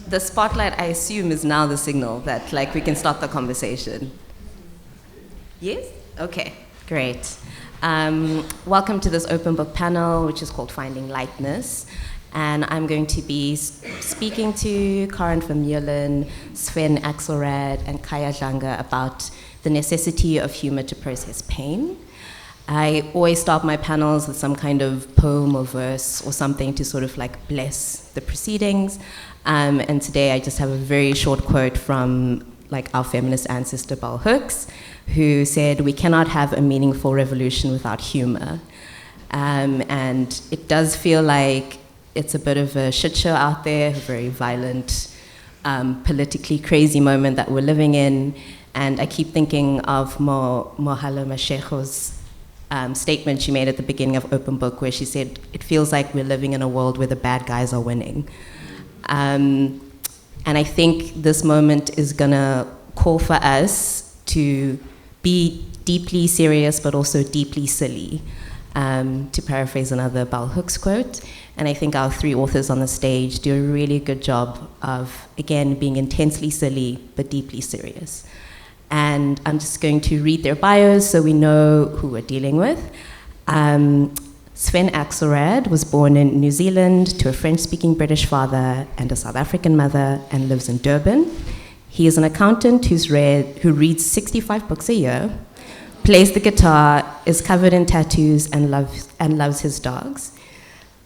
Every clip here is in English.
the spotlight, I assume, is now the signal that like we can start the conversation. Yes? Okay, great. Welcome to this open book panel, which is called Finding Lightness. And I'm going to be speaking to Karen Vermeulen, Sven Axelrad, and Khaya Dlanga about the necessity of humor to process pain. I always start my panels with some kind of poem or verse or something to sort of like bless the proceedings. And today I just have a very short quote from like our feminist ancestor Bell Hooks, who said, "We cannot have a meaningful revolution without humor." And it does feel like it's a bit of a shit show out there, a very violent, politically crazy moment that we're living in. And I keep thinking of Mohalo Masheko's statement she made at the beginning of Open Book, where she said, "It feels like we're living in a world where the bad guys are winning." And I think this moment is gonna call for us to be deeply serious, but also deeply silly, to paraphrase another Bell Hooks quote. And I think our three authors on the stage do a really good job of, again, being intensely silly, but deeply serious. And I'm just going to read their bios so we know who we're dealing with. Sven Axelrad was born in New Zealand to a French-speaking British father and a South African mother and lives in Durban. He is an accountant who reads 65 books a year, plays the guitar, is covered in tattoos, and loves his dogs.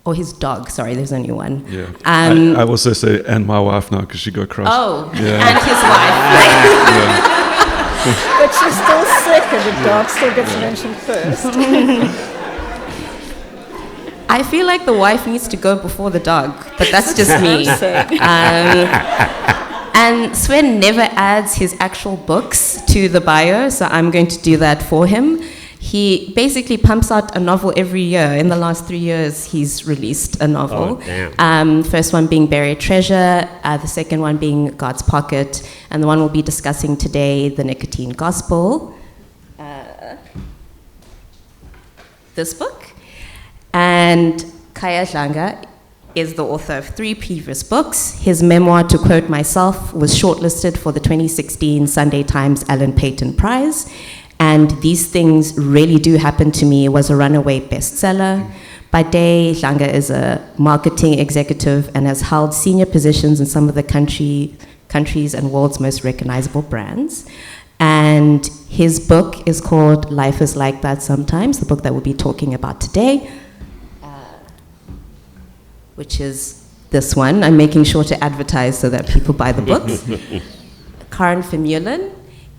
Or his dog, sorry, there's only one. Yeah. I also say, and my wife now, because she got crushed. Oh, yeah. And his wife. Yeah. But she's still sick, and the dog still gets mentioned first. I feel like the wife needs to go before the dog, but that's just me. And Sven never adds his actual books to the bio, so I'm going to do that for him. He basically pumps out a novel every year. In the last 3 years, he's released a novel. Oh, damn. First one being Buried Treasure, the second one being God's Pocket, and the one we'll be discussing today, The Nicotine Gospel. This book. And Khaya Dlanga is the author of 3 previous books. His memoir, To Quote Myself, was shortlisted for the 2016 Sunday Times Alan Payton Prize. And These Things Really Do Happen to Me was a runaway bestseller. By day, Dlanga is a marketing executive and has held senior positions in some of the countries and world's most recognizable brands. And his book is called Life is Like That Sometimes, the book that we'll be talking about today, which is this one. I'm making sure to advertise so that people buy the books. Karen Vermeulen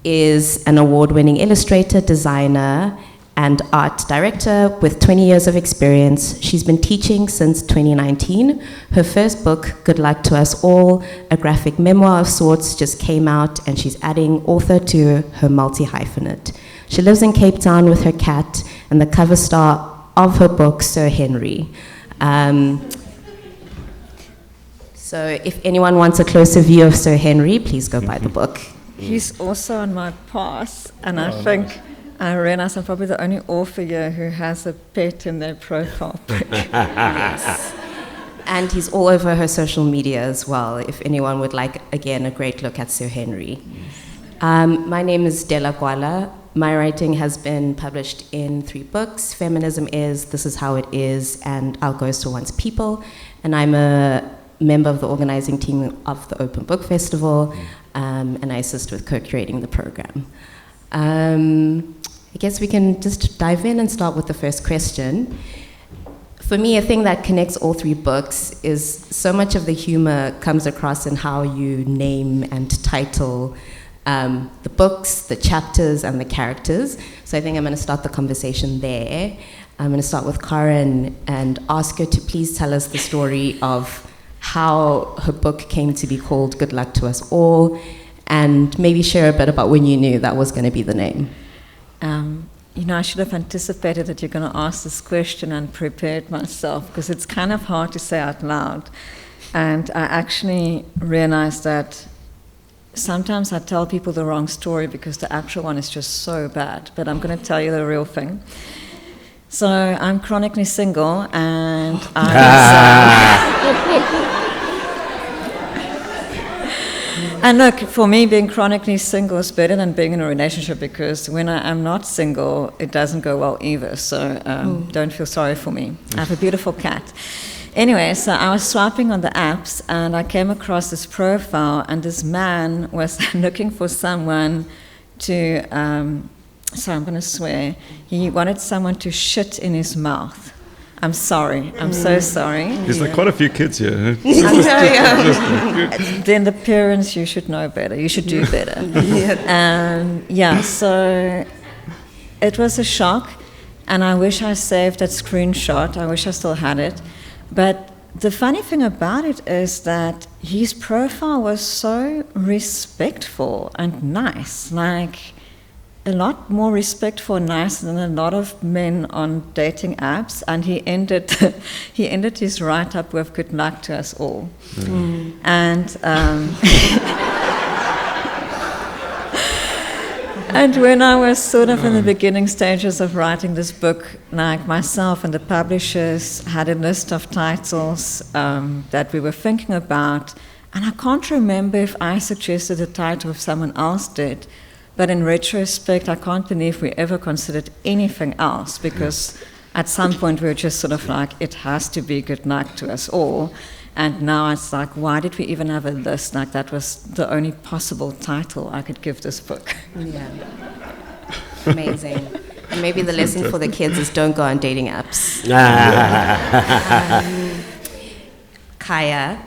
is an award-winning illustrator, designer, and art director with 20 years of experience. She's been teaching since 2019. Her first book, Good Luck to Us All, a graphic memoir of sorts, just came out, and she's adding author to her multi-hyphenate. She lives in Cape Town with her cat and the cover star of her book, Sir Henry. So if anyone wants a closer view of Sir Henry, please go buy the book. He's also on my pass, and I think I realize I'm probably the only author here who has a pet in their profile pic. Yes. And he's all over her social media as well, if anyone would like, again, a great look at Sir Henry. My name is Dela Gwala. My writing has been published in 3 books. Feminism Is, This Is How It Is, and Our Ghost to One's People. And I'm a member of the organizing team of the Open Book Festival, and I assist with co-creating the program. I guess we can just dive in and start with the first question. For me, a thing that connects all 3 books is so much of the humor comes across in how you name and title the books, the chapters, and the characters. So I think I'm going to start the conversation there. I'm going to start with Karen and ask her to please tell us the story of how her book came to be called Good Luck to Us All, and maybe share a bit about when you knew that was going to be the name. I should have anticipated that you're going to ask this question and prepared myself, because it's kind of hard to say out loud. And I actually realized that sometimes I tell people the wrong story because the actual one is just so bad, but I'm going to tell you the real thing. So I'm chronically single, and And look, for me, being chronically single is better than being in a relationship, because when I am not single, it doesn't go well either. So don't feel sorry for me. I have a beautiful cat. Anyway, so I was swiping on the apps, and I came across this profile, and this man was looking for someone to, sorry, I'm going to swear, he wanted someone to shit in his mouth. I'm sorry. I'm so sorry. There's like quite a few kids here. Then the parents, you should know better. You should do better. So it was a shock, and I wish I saved that screenshot. I wish I still had it. But the funny thing about it is that his profile was so respectful and nice, like a lot more respectful and nice than a lot of men on dating apps, and he ended his write-up with "good luck to us all." And and when I was sort of in the beginning stages of writing this book, like myself and the publishers had a list of titles that we were thinking about, and I can't remember if I suggested a title if someone else did. But in retrospect, I can't believe we ever considered anything else, because at some point we were just sort of like, it has to be "good luck to us all." And now it's like, why did we even have a list? Like, that was the only possible title I could give this book. Yeah. Amazing. And maybe the lesson for the kids is don't go on dating apps. Khaya,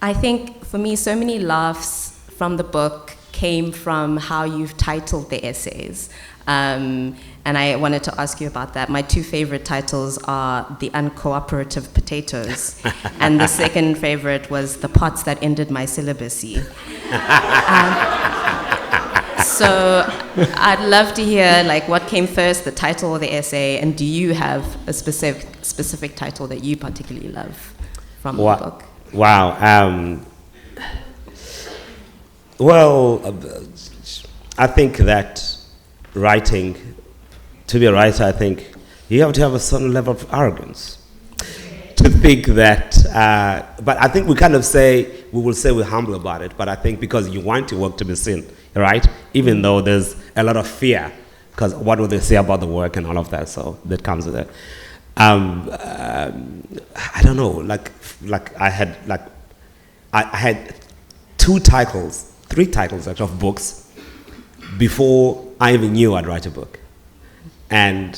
I think for me, so many laughs from the book came from how you've titled the essays. And I wanted to ask you about that. My two favorite titles are The Uncooperative Potatoes, and the second favorite was The Pots That Ended My Celibacy. So I'd love to hear, like, what came first, the title or the essay, and do you have a specific title that you particularly love from the book? Wow. I think that to be a writer, I think you have to have a certain level of arrogance to think that, but I think we will say we're humble about it, but I think because you want your work to be seen, right? Even though there's a lot of fear, because what will they say about the work and all of that, so that comes with it. I don't know, like I had three titles actually of books before I even knew I'd write a book, and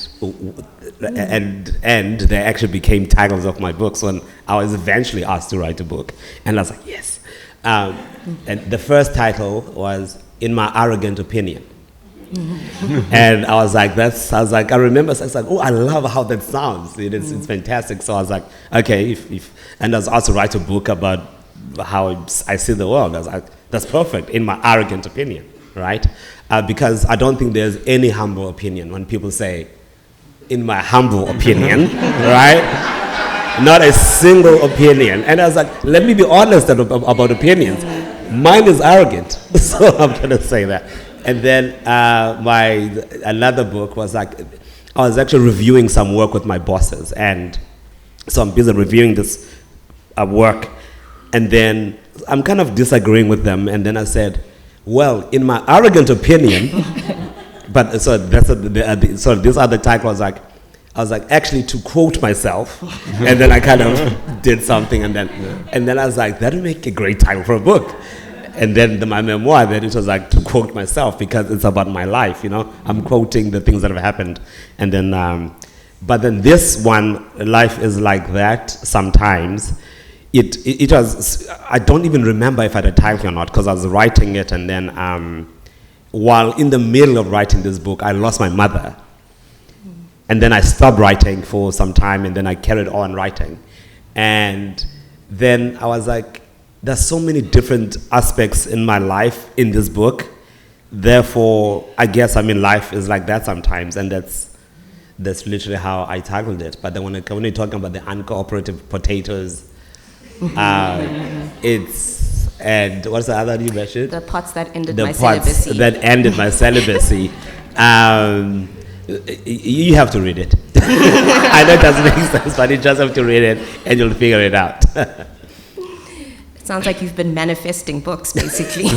they actually became titles of my books when I was eventually asked to write a book, and I was like, yes. And the first title was "In My Arrogant Opinion," and I was like, I remember, I was like, oh, I love how that sounds. It's fantastic. So I was like, okay, and I was also write a book about how I see the world. I was like, that's perfect, "In My Arrogant Opinion," right? Because I don't think there's any humble opinion when people say, "In my humble opinion," right? Not a single opinion. And I was like, let me be honest about opinions. Mine is arrogant, so I'm going to say that. And then another book was like, I was actually reviewing some work with my bosses, and so I'm busy reviewing this work, and then I'm kind of disagreeing with them, and then I said, well, in my arrogant opinion, but so this other title was like, I was like, actually, to quote myself, and then I kind of did something, and then I was like, that would make a great title for a book. And then my memoir, then it was like to quote myself, because it's about my life, I'm quoting the things that have happened. And then, but then this one, Life Is Like That, sometimes, it was, I don't even remember if I had a title or not, because I was writing it, and then while in the middle of writing this book, I lost my mother. And then I stopped writing for some time, and then I carried on writing. And then I was like, there's so many different aspects in my life in this book. Therefore, I guess, life is like that sometimes, and that's literally how I tackled it. But then when you're talking about the uncooperative potatoes, and what's the other you mentioned? The Pots That Ended My Celibacy. The Pots That Ended My Celibacy. You have to read it. I know it doesn't make sense, but you just have to read it, and you'll figure it out. Sounds like you've been manifesting books, basically.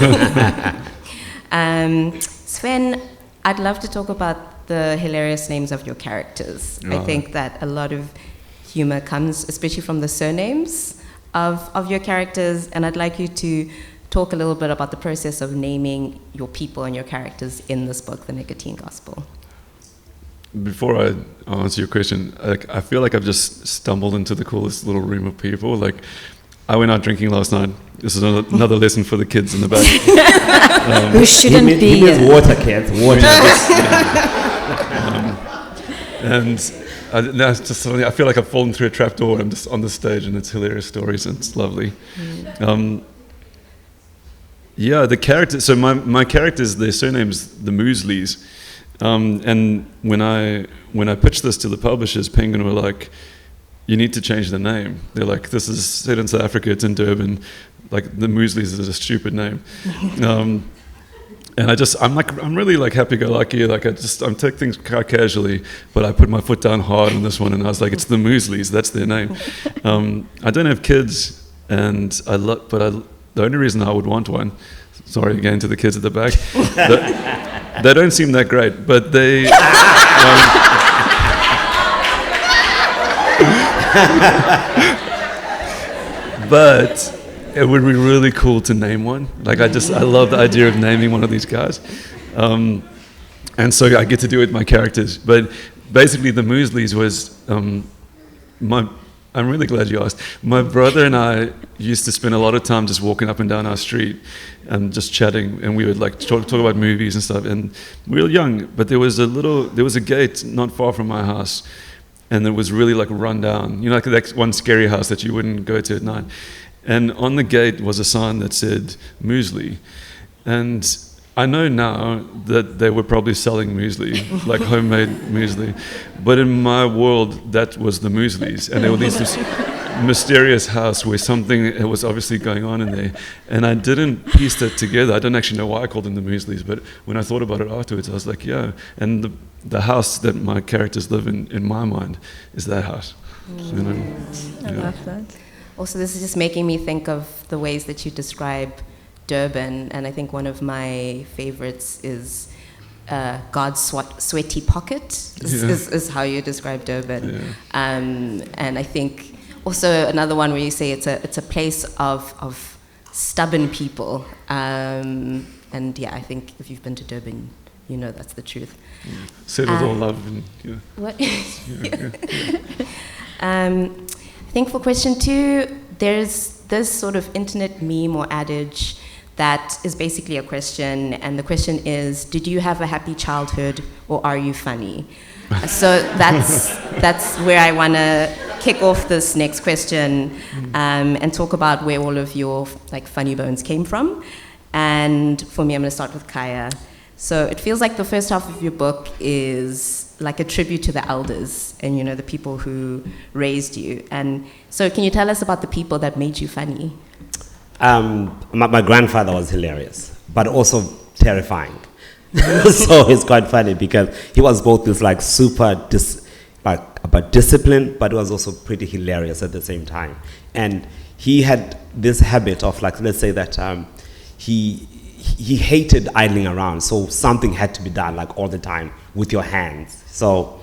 Sven, I'd love to talk about the hilarious names of your characters. I think that a lot of humor comes, especially from the surnames of your characters, and I'd like you to talk a little bit about the process of naming your people and your characters in this book, The Nicotine Gospel. Before I answer your question, I feel like I've just stumbled into the coolest little room of people. Like, I went out drinking last night. This is another lesson for the kids in the back. Who shouldn't be. He means water, kids. Water. And now it's just suddenly, I feel like I've fallen through a trapdoor. I'm just on the stage, and it's hilarious stories, and it's lovely. Yeah, the characters. So my characters, their surnames, the Mueslis. And when I pitched this to the publishers, Penguin were like, "You need to change the name." They're like, "This is set in South Africa. It's in Durban. Like, the Mueslis is a stupid name." And I'm really like happy-go-lucky. Like, I'm take things quite casually, but I put my foot down hard on this one, and I was like, "It's the Mueslis. That's their name." I don't have kids, and the only reason I would want one, sorry again to the kids at the back, they don't seem that great, but they. But it would be really cool to name one. Like, I love the idea of naming one of these guys. And so I get to do it with my characters. But basically the Mueslis was, I'm really glad you asked. My brother and I used to spend a lot of time just walking up and down our street and just chatting, and we would like talk about movies and stuff. And we were young, but there was a gate not far from my house, and it was really like run down. You know, like that one scary house that you wouldn't go to at night. And on the gate was a sign that said muesli. And I know now that they were probably selling muesli, like homemade muesli. But in my world, that was the Mueslis. And there were this mysterious house where something was obviously going on in there. And I didn't piece that together. I don't actually know why I called them the Mueslis, but when I thought about it afterwards, I was like, yeah. And the house that my characters live in my mind, is that house. You know? I love that. Also, this is just making me think of the ways that you describe Durban, and I think one of my favorites is God's sweaty pocket is how you describe Durban. Yeah. And I think also another one where you say it's a place of stubborn people. And yeah, I think if you've been to Durban, you know that's the truth. Said with all love. And, yeah. What? Yeah. I think for question 2, there's this sort of internet meme or adage that is basically a question, and the question is, did you have a happy childhood or are you funny? So that's where I want to kick off this next question and talk about where all of your like funny bones came from. And for me, I'm going to start with Khaya. So it feels like the first half of your book is like a tribute to the elders and, you know, the people who raised you. And so can you tell us about the people that made you funny? My grandfather was hilarious, but also terrifying. So it's quite funny because he was both this like super disciplined, but was also pretty hilarious at the same time. And he had this habit of like, let's say that he hated idling around, so something had to be done like all the time with your hands. So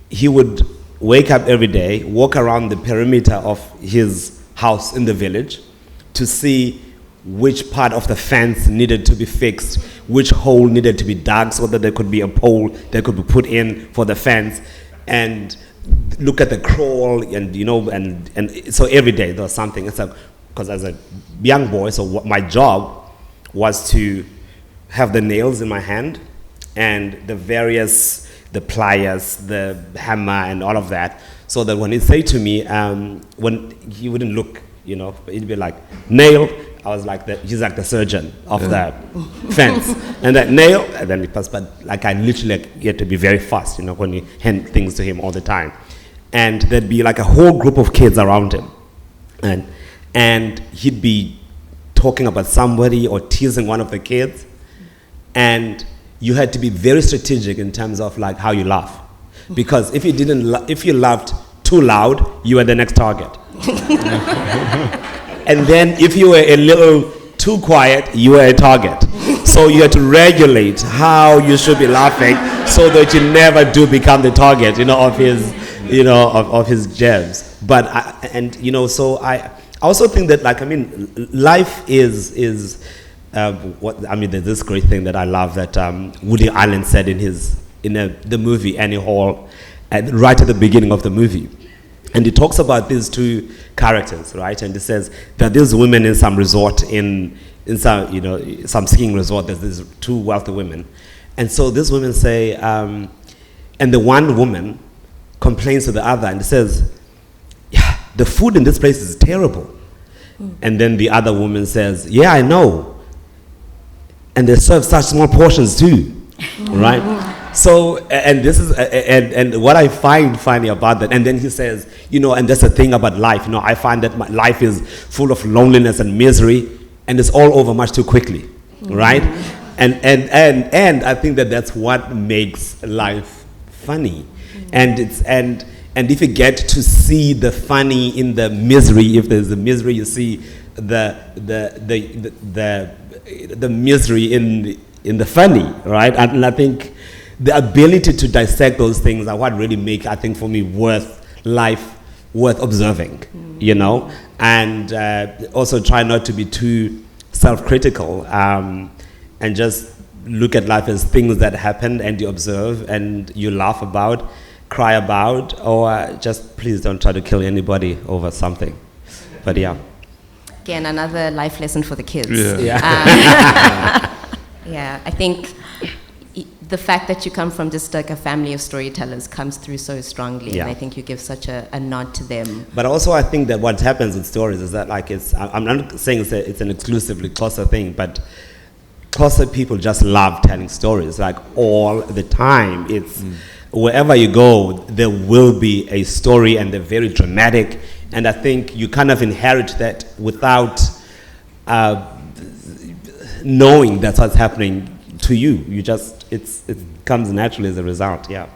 he would wake up every day, walk around the perimeter of his house in the village to see which part of the fence needed to be fixed, which hole needed to be dug so that there could be a pole that could be put in for the fence, and look at the crawl, and you know, and so every day there was something. It's like, because as a young boy, so what my job was to have the nails in my hand and the pliers, the hammer, and all of that, so that when he'd say to me, when he wouldn't look, you know, he'd be like, nail. I was like, he's like the surgeon of the fence. And that nail, and then he passed, but like I literally had to be very fast, you know, when you hand things to him all the time. And there'd be like a whole group of kids around him. And he'd be talking about somebody or teasing one of the kids. And you had to be very strategic in terms of like how you laugh. Because if you laughed too loud, you were the next target. And then if you were a little too quiet, you were a target. So you had to regulate how you should be laughing so that you never do become the target, of his, of his jabs. But, I also think that, life is there's this great thing that I love that Woody Allen said in the movie Annie Hall, right at the beginning of the movie. And he talks about these two characters, right? And he says that these women in some resort, in some skiing resort, there's these two wealthy women. And so these women say, and the one woman complains to the other and says, yeah, the food in this place is terrible. And then the other woman says, yeah, I know. And they serve such small portions too, right? So, and this is, and what I find funny about that, and then he says, and that's the thing about life, I find that my life is full of loneliness and misery, and it's all over much too quickly, right? And I think that that's what makes life funny, and if you get to see the funny in the misery, if there's a misery, you see the misery in the funny, right? And I think the ability to dissect those things are what really make, I think, for me, life worth observing, and also try not to be too self-critical, and just look at life as things that happen and you observe and you laugh about, cry about, or just please don't try to kill anybody over something. But yeah. Again, another life lesson for the kids. Yeah. Yeah, I think the fact that you come from just like a family of storytellers comes through so strongly, and I think you give such a nod to them. But also I think that what happens with stories is that I'm not saying it's an exclusively Xhosa thing, but Xhosa people just love telling stories all the time. It's wherever you go, there will be a story, and they're very dramatic, and I think you kind of inherit that without knowing that's what's happening to you. It comes naturally as a result, yeah.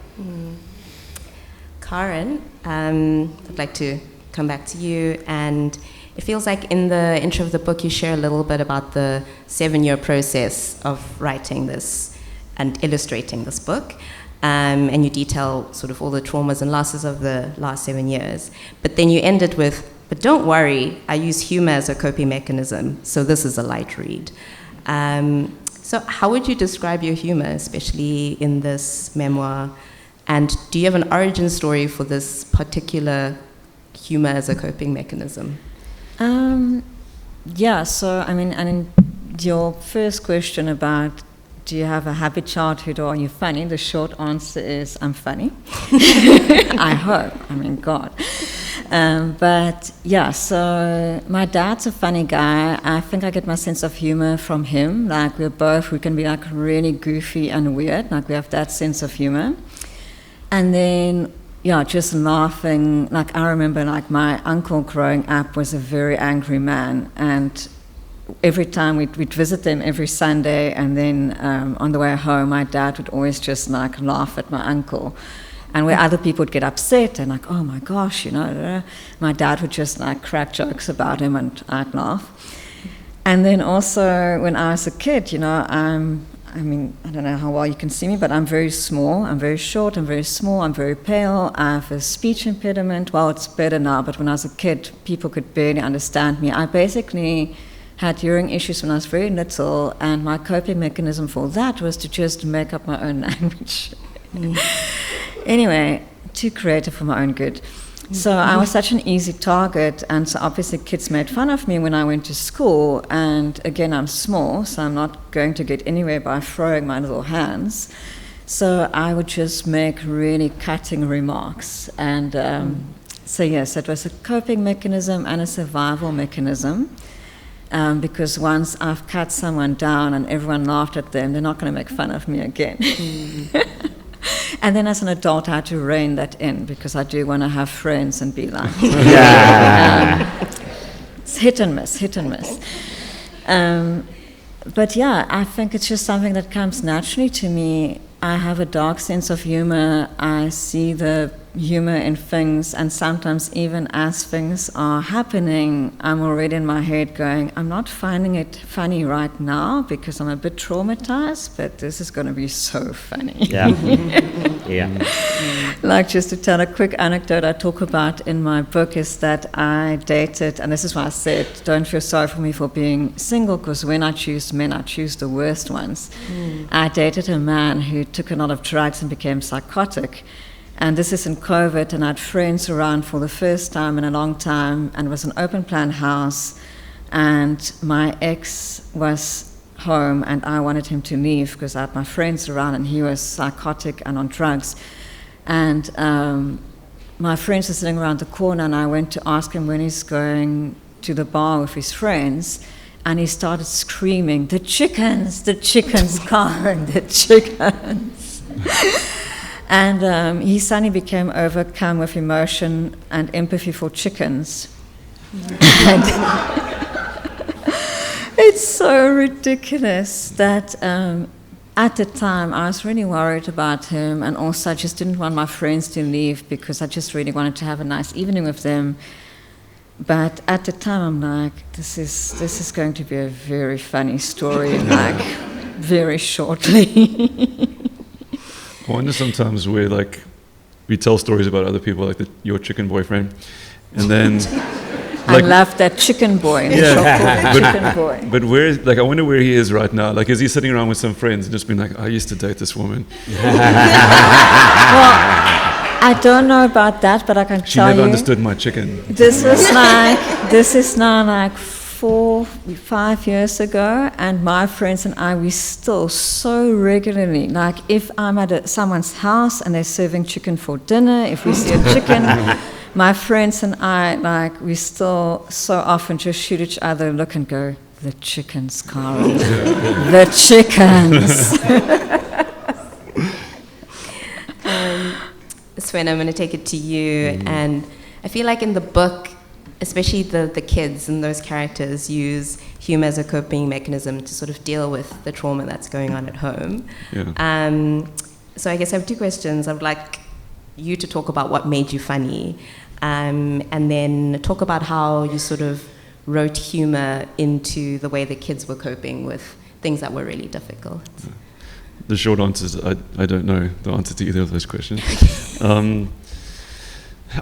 Karen, I'd like to come back to you, and it feels like in the intro of the book you share a little bit about the 7-year process of writing this and illustrating this book, and you detail sort of all the traumas and losses of the last 7 years, but then you end it with, but don't worry, I use humor as a coping mechanism, so this is a light read. So how would you describe your humor, especially in this memoir? And do you have an origin story for this particular humor as a coping mechanism? Yeah, so and in your first question about do you have a happy childhood or are you funny, the short answer is I'm funny. I hope, God. But yeah, so my dad's a funny guy. I think I get my sense of humor from him. We can be really goofy and weird. We have that sense of humor. And then, just laughing. I remember my uncle growing up was a very angry man, and every time we'd visit them every Sunday, and then on the way home, my dad would always just laugh at my uncle. And where other people would get upset and oh my gosh, my dad would just crack jokes about him and I'd laugh. And then also when I was a kid, I don't know how well you can see me, but I'm very small, I'm very short, I'm very small, I'm very pale, I have a speech impediment. Well, it's better now, but when I was a kid, people could barely understand me. I basically had hearing issues when I was very little, and my coping mechanism for that was to just make up my own language. Anyway, too creative for my own good. So I was such an easy target, and so obviously kids made fun of me when I went to school, and again I'm small, so I'm not going to get anywhere by throwing my little hands. So I would just make really cutting remarks, and so yes, it was a coping mechanism and a survival mechanism, because once I've cut someone down and everyone laughed at them, they're not going to make fun of me again. And then as an adult, I had to rein that in because I do want to have friends and be like, it's hit and miss. But yeah, I think it's just something that comes naturally to me. I have a dark sense of humor. I see the humor in things, and sometimes even as things are happening, I'm already in my head going, I'm not finding it funny right now because I'm a bit traumatized, but this is going to be so funny. Yeah. Yeah. Like, just to tell a quick anecdote I talk about in my book is that I dated, and this is why I said, don't feel sorry for me for being single, because when I choose men, I choose the worst ones. I dated a man who took a lot of drugs and became psychotic. And this is in COVID, and I had friends around for the first time in a long time, and it was an open plan house, and my ex was home, and I wanted him to leave because I had my friends around, and he was psychotic and on drugs. And my friends were sitting around the corner, and I went to ask him when he's going to the bar with his friends, and he started screaming, the chickens, Karen, the chickens. And he suddenly became overcome with emotion and empathy for chickens. And it's so ridiculous that at the time I was really worried about him, and also I just didn't want my friends to leave because I just really wanted to have a nice evening with them. But at the time I'm like, this is going to be a very funny story, like very shortly. I wonder sometimes where, like, we tell stories about other people, like your chicken boyfriend, and then I love that chicken boy. Yeah, chicken boy. But where, like, I wonder where he is right now. Like, is he sitting around with some friends and just being like, I used to date this woman. Well, I don't know about that, but I can She tell you. never understood my chicken. This is now like 4-5 years ago, and my friends and I, we still so regularly, like if I'm at someone's house and they're serving chicken for dinner, if we see a chicken, my friends and I, like, we still so often just shoot each other a look and go, the chickens, Carl, the chickens. Sven, I'm going to take it to you, and I feel like in the book, especially the kids and those characters use humor as a coping mechanism to sort of deal with the trauma that's going on at home. Yeah. So I guess I have two questions. I would like you to talk about what made you funny, and then talk about how you sort of wrote humor into the way the kids were coping with things that were really difficult. The short answer is I don't know the answer to either of those questions.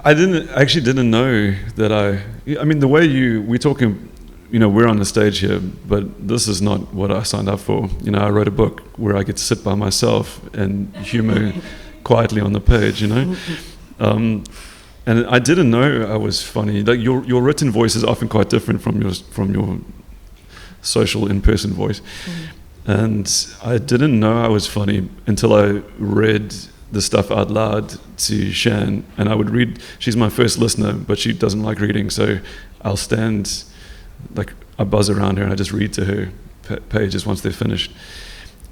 I didn't know that I mean, the way we're talking, we're on the stage here, but this is not what I signed up for. I wrote a book where I get to sit by myself and humor quietly on the page, and I didn't know I was funny. Like your written voice is often quite different from your social in-person voice. And I didn't know I was funny until I read the stuff out loud to Shan, and I would read. She's my first listener, but she doesn't like reading, so I'll stand, like, I buzz around her and I just read to her pages once they're finished.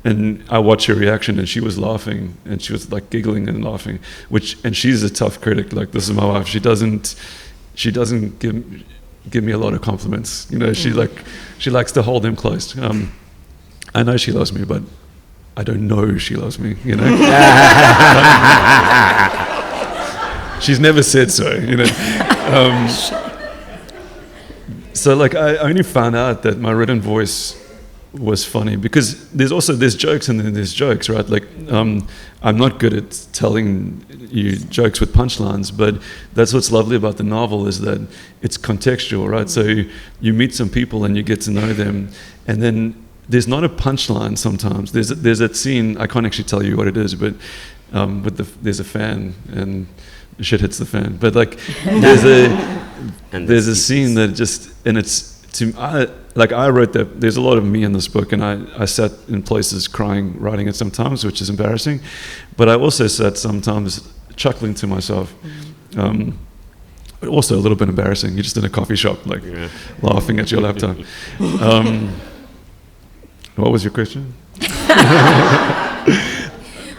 And I watch her reaction, and she was laughing, and she was like giggling and laughing. And she's a tough critic. Like, this is my wife. She doesn't give me a lot of compliments. She likes to hold them close. I know she loves me, but I don't know she loves me, She's never said so, So, like, I only found out that my written voice was funny because there's jokes and then there's jokes, right? Like, I'm not good at telling you jokes with punchlines, but that's what's lovely about the novel, is that it's contextual, right? So you meet some people and you get to know them, and then there's not a punchline sometimes. There's that scene, I can't actually tell you what it is, but there's a fan and shit hits the fan. But, like, there's a scene that just, and it's, I wrote that. There's a lot of me in this book, and I sat in places crying writing it sometimes, which is embarrassing. But I also sat sometimes chuckling to myself. But also a little bit embarrassing. You're just in a coffee shop, like, laughing at your laptop. What was your question?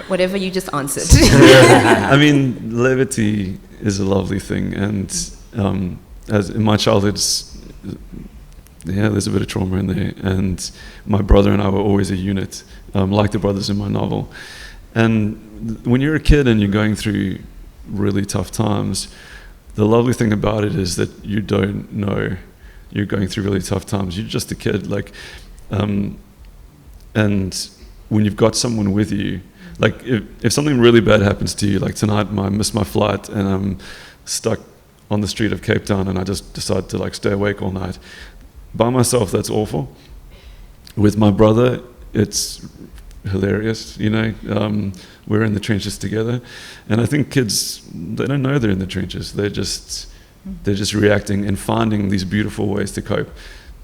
Whatever you just answered. I mean, levity is a lovely thing, and as in my childhood, there's a bit of trauma in there, and my brother and I were always a unit, like the brothers in my novel, And when you're a kid and you're going through really tough times, the lovely thing about it is that you don't know you're going through really tough times. You're just a kid, like, and when you've got someone with you, like if something really bad happens to you, like tonight I miss my flight and I'm stuck on the street of Cape Town and I just decide to like stay awake all night. By myself, that's awful. With my brother, it's hilarious, you know. We're in the trenches together, and I think kids, they don't know they're in the trenches. They're just reacting and finding these beautiful ways to cope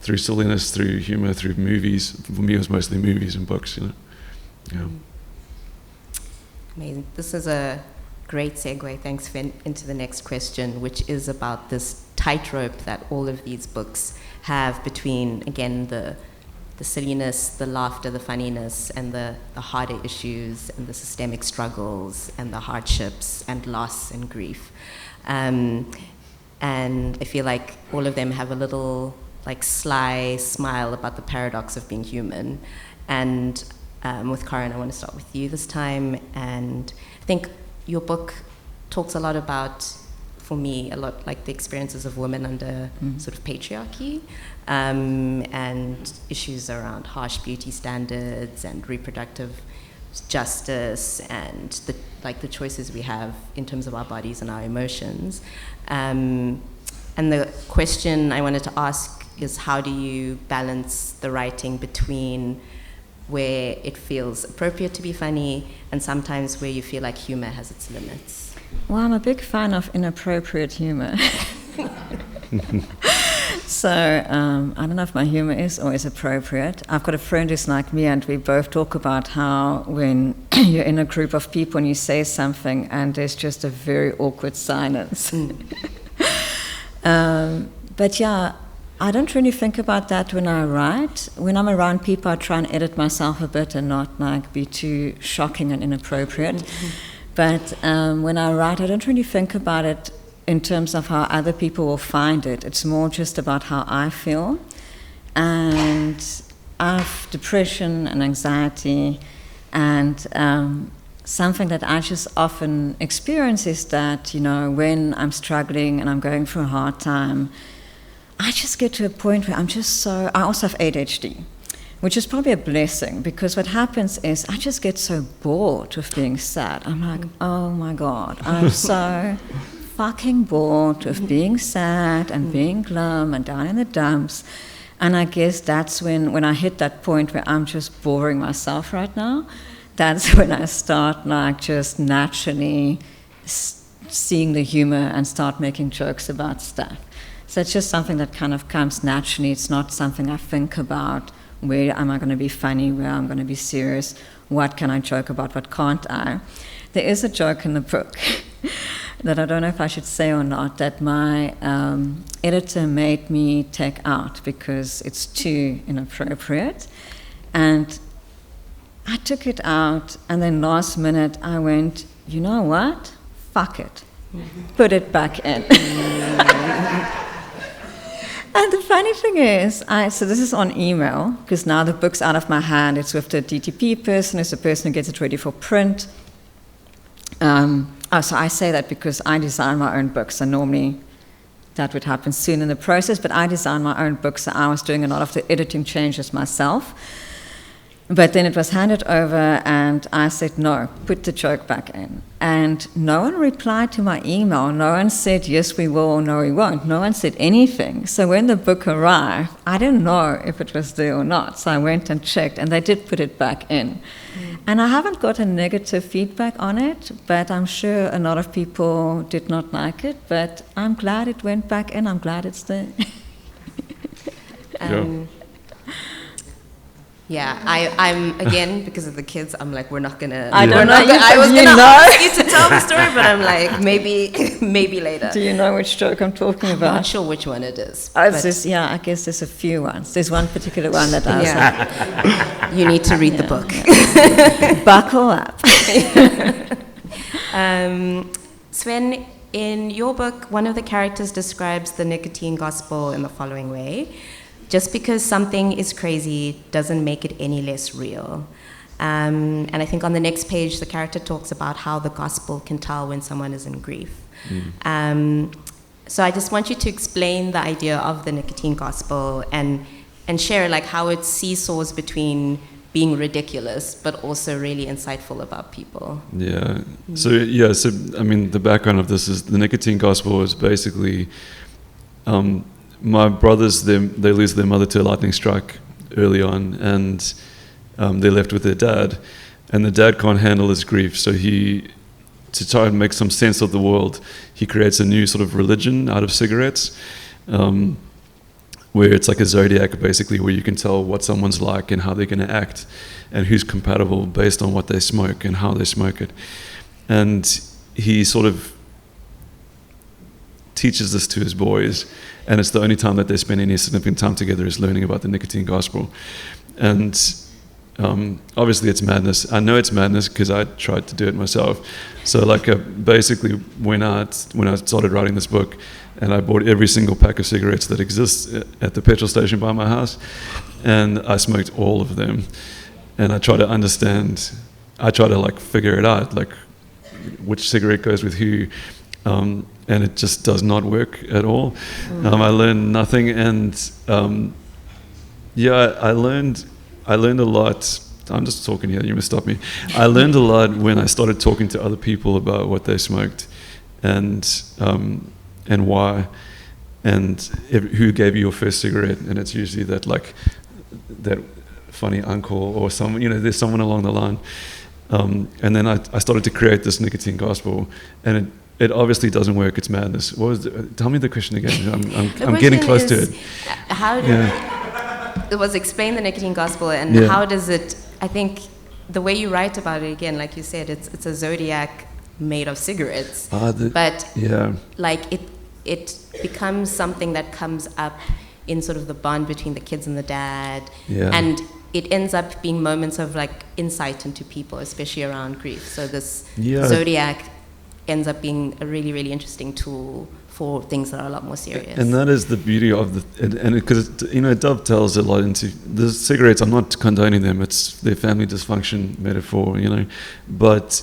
through silliness, through humor, through movies. For me, it was mostly movies and books, you know. Yeah. Amazing. This is a great segue, thanks, Sven, into the next question, which is about this tightrope that all of these books have between, again, the silliness, the laughter, the funniness, and the harder issues, and the systemic struggles, and the hardships, and loss, and grief. And I feel like all of them have a little, like, sly smile about the paradox of being human. And with Karen, I want to start with you this time. And I think your book talks a lot about, for me, a lot like the experiences of women under sort of patriarchy, and issues around harsh beauty standards and reproductive justice and the choices we have in terms of our bodies and our emotions. And the question I wanted to ask is, how do you balance the writing between where it feels appropriate to be funny and sometimes where you feel like humor has its limits? Well, I'm a big fan of inappropriate humor. So I don't know if my humor is always appropriate. I've got a friend who's like me, and we both talk about how when you're in a group of people and you say something and there's just a very awkward silence. But yeah, I don't really think about that when I write. When I'm around people, I try and edit myself a bit and not like be too shocking and inappropriate. But when I write, I don't really think about it in terms of how other people will find it. It's more just about how I feel. And I have depression and anxiety, and something that I just often experience is that, you know, when I'm struggling and I'm going through a hard time, I just get to a point where I also have ADHD, which is probably a blessing, because what happens is I just get so bored with being sad. I'm like, oh my God, I'm so fucking bored with being sad and being glum and down in the dumps. And I guess that's when I hit that point where I'm just boring myself right now, that's when I start like just naturally seeing the humor and start making jokes about stuff. So it's just something that kind of comes naturally. It's not something I think about. Where am I going to be funny? Where am I going to be serious? What can I joke about? What can't I? There is a joke in the book that I don't know if I should say or not, that my editor made me take out because it's too inappropriate. And I took it out, and then last minute I went, you know what? Fuck it. Put it back in. And the funny thing is, so this is on email, because now the book's out of my hand. It's with the DTP person, it's the person who gets it ready for print. So I say that because I design my own books, and normally that would happen soon in the process, but I design my own books, so I was doing a lot of the editing changes myself. But then it was handed over, and I said, no, put the joke back in. And no one replied to my email. No one said, yes, we will, or no, we won't. No one said anything. So when the book arrived, I didn't know if it was there or not. So I went and checked, and they did put it back in. And I haven't got a negative feedback on it, but I'm sure a lot of people did not like it. But I'm glad it went back in. I'm glad it's there. Yeah, I'm again, because of the kids, I'm like, we're not gonna. I don't know. I was gonna ask you to tell the story, but I'm like, maybe later. Do you know which joke I'm talking about? I'm not sure which one it is. I guess there's a few ones. There's one particular one that I was like, you need to read the book. Buckle up. Sven, in your book, one of the characters describes the nicotine gospel in the following way: just because something is crazy doesn't make it any less real. And I think on the next page, the character talks about how the gospel can tell when someone is in grief. So I just want you to explain the idea of the nicotine gospel and share like how it seesaws between being ridiculous but also really insightful about people. Yeah. So I mean, the background of this is the nicotine gospel is basically my brothers, they lose their mother to a lightning strike early on, and they're left with their dad, and the dad can't handle his grief, so to try and make some sense of the world, he creates a new sort of religion out of cigarettes, where it's like a zodiac, basically, where you can tell what someone's like and how they're going to act and who's compatible based on what they smoke and how they smoke it. And he sort of teaches this to his boys, and it's the only time that they spend any significant time together is learning about the nicotine gospel. And obviously it's madness. I know it's madness because I tried to do it myself. So like basically when I started writing this book, and I bought every single pack of cigarettes that exists at the petrol station by my house, and I smoked all of them. And I try to understand, I try to like figure it out, like which cigarette goes with who, and it just does not work at all. I learned nothing, and I learned a lot. I'm just talking here, you must stop me. I learned a lot when I started talking to other people about what they smoked and why, and who gave you your first cigarette. And it's usually that funny uncle or someone, there's someone along the line. And then I started to create this nicotine gospel, and it obviously doesn't work. It's madness. Tell me the question again. I'm getting close to it. How it was explain the nicotine gospel, and how does it? I think the way you write about it, again, like you said, it's a zodiac made of cigarettes, like it becomes something that comes up in sort of the bond between the kids and the dad, and it ends up being moments of like insight into people, especially around grief. So this zodiac ends up being a really, really interesting tool for things that are a lot more serious. And that is the beauty of because it dovetails a lot into the cigarettes. I'm not condoning them. It's their family dysfunction metaphor, but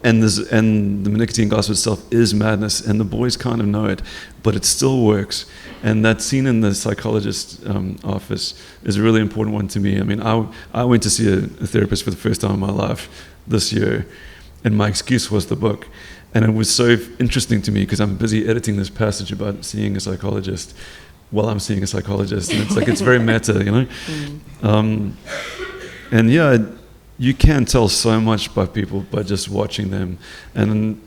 and the nicotine gospel itself is madness, and the boys kind of know it, but it still works. And that scene in the psychologist's office is a really important one to me. I mean, I went to see a therapist for the first time in my life this year, and my excuse was the book. And it was so interesting to me because I'm busy editing this passage about seeing a psychologist while I'm seeing a psychologist, and it's very meta, and you can tell so much by people by just watching them. And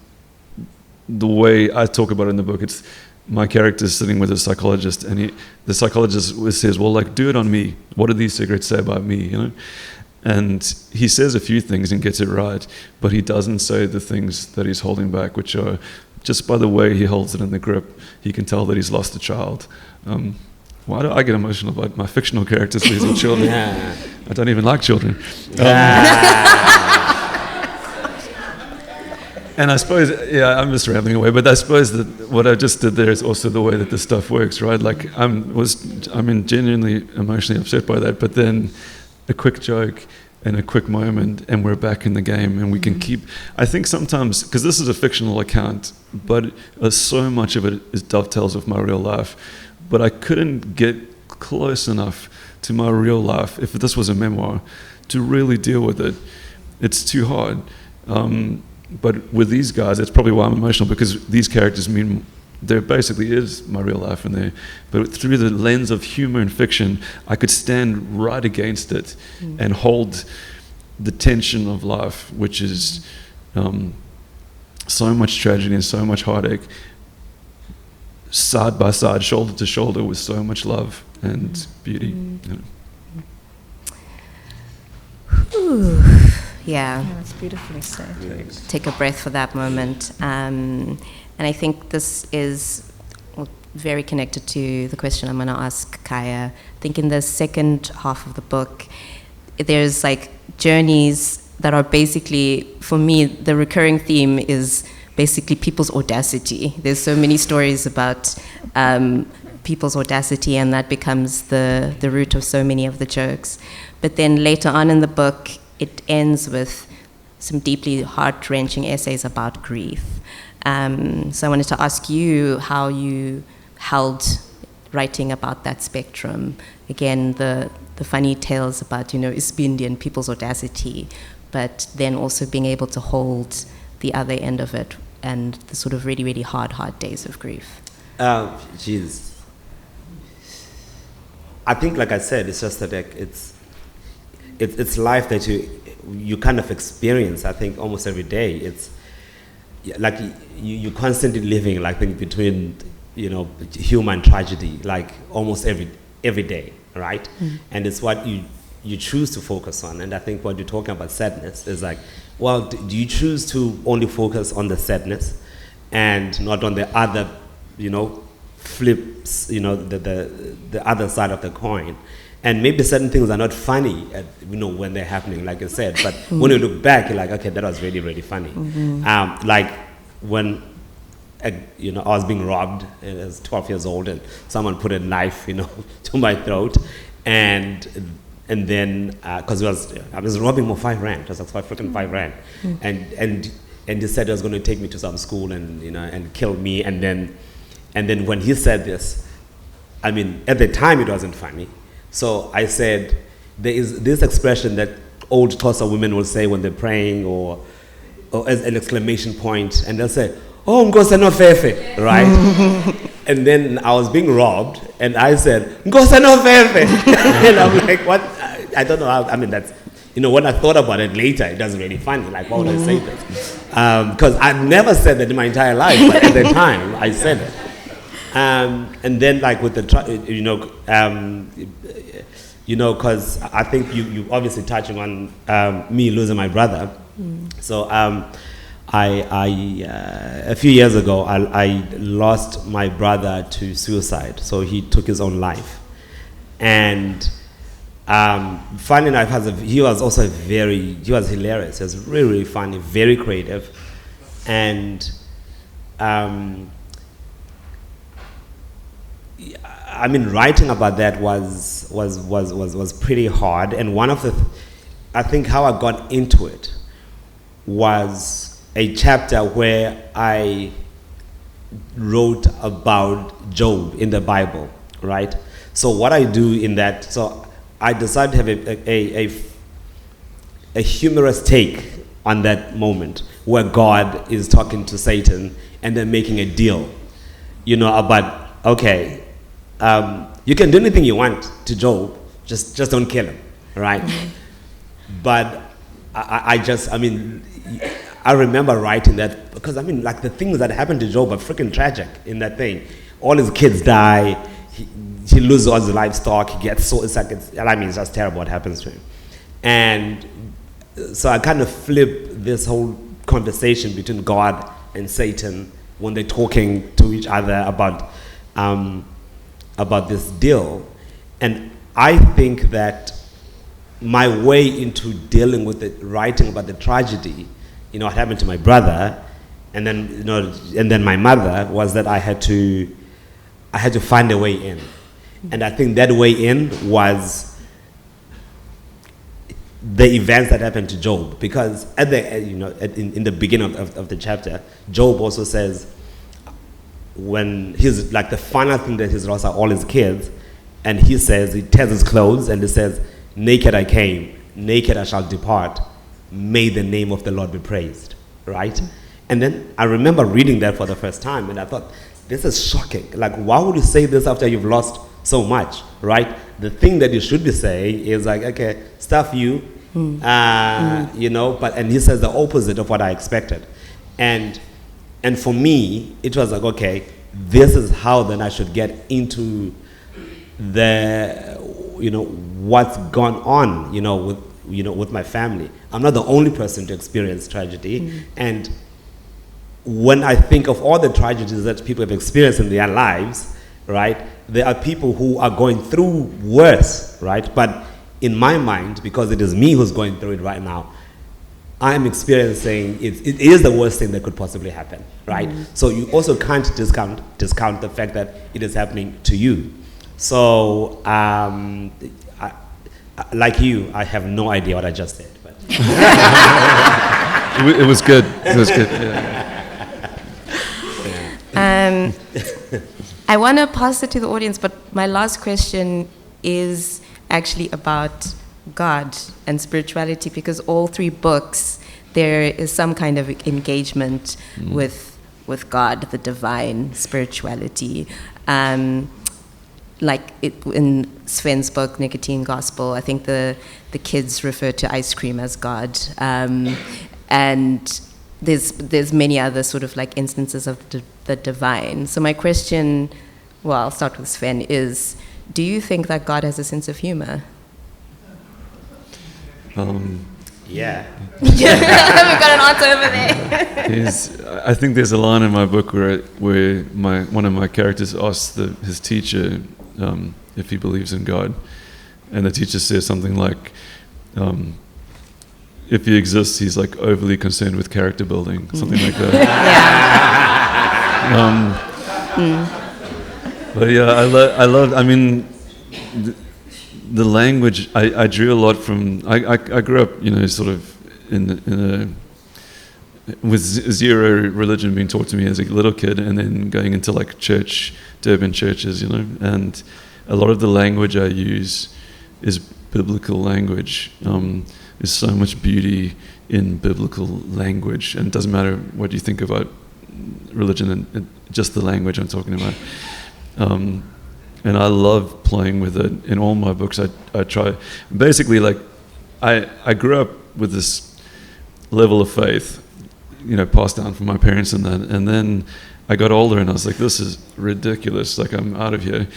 the way I talk about it in the book, it's my character is sitting with a psychologist, and the psychologist says, well, like, do it on me. What do these cigarettes say about me, And he says a few things and gets it right, but he doesn't say the things that he's holding back, which are, just by the way he holds it in the grip, he can tell that he's lost a child. Why do I get emotional about my fictional characters losing children? I don't even like children. And I suppose, I'm just rambling away, but I suppose that what I just did there is also the way that this stuff works, right? Like, I'm genuinely emotionally upset by that, but then a quick joke and a quick moment, and we're back in the game, and we can keep. I think sometimes, because this is a fictional account, but so much of it is dovetails with my real life, but I couldn't get close enough to my real life, if this was a memoir, to really deal with it. It's too hard. But with these guys, that's probably why I'm emotional, because these characters mean there basically is my real life in there, but through the lens of humor and fiction, I could stand right against it and hold the tension of life, which is so much tragedy and so much heartache, side by side, shoulder to shoulder, with so much love and beauty. Yeah, that's beautifully said. Take a breath for that moment. And I think this is very connected to the question I'm going to ask Khaya. I think in the second half of the book, there's like journeys that are basically, for me, the recurring theme is basically people's audacity. There's so many stories about people's audacity, and that becomes the root of so many of the jokes. But then later on in the book, it ends with some deeply heart-wrenching essays about grief. So I wanted to ask you how you held writing about that spectrum. Again, the funny tales about, Isbindi and people's audacity, but then also being able to hold the other end of it and the sort of really, really hard days of grief. Jeez. I think, like I said, it's just that it's life that you kind of experience, I think, almost every day. It's like you're constantly living, like, between, human tragedy, like almost every day, right? Mm. And it's what you choose to focus on. And I think what you're talking about sadness is like, well, do you choose to only focus on the sadness and not on the other, flips, the other side of the coin? And maybe certain things are not funny, when they're happening, like I said. But when you look back, you're like, okay, that was really, really funny. Mm-hmm. Like when, I was being robbed, and I was 12 years old, and someone put a knife, to my throat, and then because I was robbing for 5 rand. It was like freaking 5 rand, and he said he was going to take me to some school and and kill me, and then when he said this, I mean, at the time it wasn't funny. So I said, there is this expression that old Xhosa women will say when they're praying, or as an exclamation point, and they'll say, "Oh, Nkosi no fefe," right? And then I was being robbed, and I said, "Nkosi no fefe," and I'm like, what? I don't know how. I mean, that's, when I thought about it later, it doesn't really funny. Like, why would I say this? Because I've never said that in my entire life, but at the time I said it. And then, like, with the, because I think you obviously touching on me losing my brother. So a few years ago, I lost my brother to suicide. So he took his own life. And funny enough, he was also he was hilarious. He was really, really funny, very creative. And I mean, writing about that was pretty hard. And one of I think how I got into it was a chapter where I wrote about Job in the Bible, right? So what I do in that, so I decided to have a humorous take on that moment where God is talking to Satan and they're making a deal, about, okay, you can do anything you want to Job, just don't kill him, right? But I remember writing that because, like, the things that happened to Job are freaking tragic in that thing. All his kids die, he loses all his livestock, he gets it's just terrible what happens to him. And so I kind of flip this whole conversation between God and Satan when they're talking to each other about this deal. And I think that my way into dealing with it, writing about the tragedy, what happened to my brother, and then and then my mother, was that I had to find a way in. And I think that way in was the events that happened to Job, because at the in the beginning of the chapter, Job also says, when he's like, the final thing that he's lost are all his kids, and he says, he tears his clothes and he says, "Naked I came, naked I shall depart. May the name of the Lord be praised," right? And then I remember reading that for the first time, and I thought, this is shocking. Like, why would you say this after you've lost so much, right? The thing that you should be saying is like, okay, stuff you, but, and he says the opposite of what I expected. And for me, it was like, okay, this is how then I should get into the, what's gone on, with my family. I'm not the only person to experience tragedy. And when I think of all the tragedies that people have experienced in their lives, right, there are people who are going through worse, right? But in my mind, because it is me who's going through it right now, I'm experiencing it is the worst thing that could possibly happen, right? So you also can't discount the fact that it is happening to you. So, like you, I have no idea what I just said. But It was good. It was good. Yeah. I want to pass it to the audience, but my last question is actually about God and spirituality, because all three books, there is some kind of engagement with God, the divine, spirituality. Like in Sven's book, Nicotine Gospel, I think the kids refer to ice cream as God. And there's many other sort of like instances of the divine. So my question, well, I'll start with Sven, is do you think that God has a sense of humor? Yeah. We've got an answer over there. I think there's a line in my book where one of my characters asks his teacher if he believes in God, and the teacher says something like, if he exists, he's like overly concerned with character building, something like that. But yeah, I love. I mean, the language. I drew a lot from. I grew up, sort of with zero religion being taught to me as a little kid, and then going into like Durban churches, and a lot of the language I use is biblical language. There's so much beauty in biblical language, and it doesn't matter what you think about religion, and just the language I'm talking about. And I love playing with it. In all my books, I try. Basically, like, I grew up with this level of faith, passed down from my parents and that. And then I got older and I was like, this is ridiculous. Like, I'm out of here.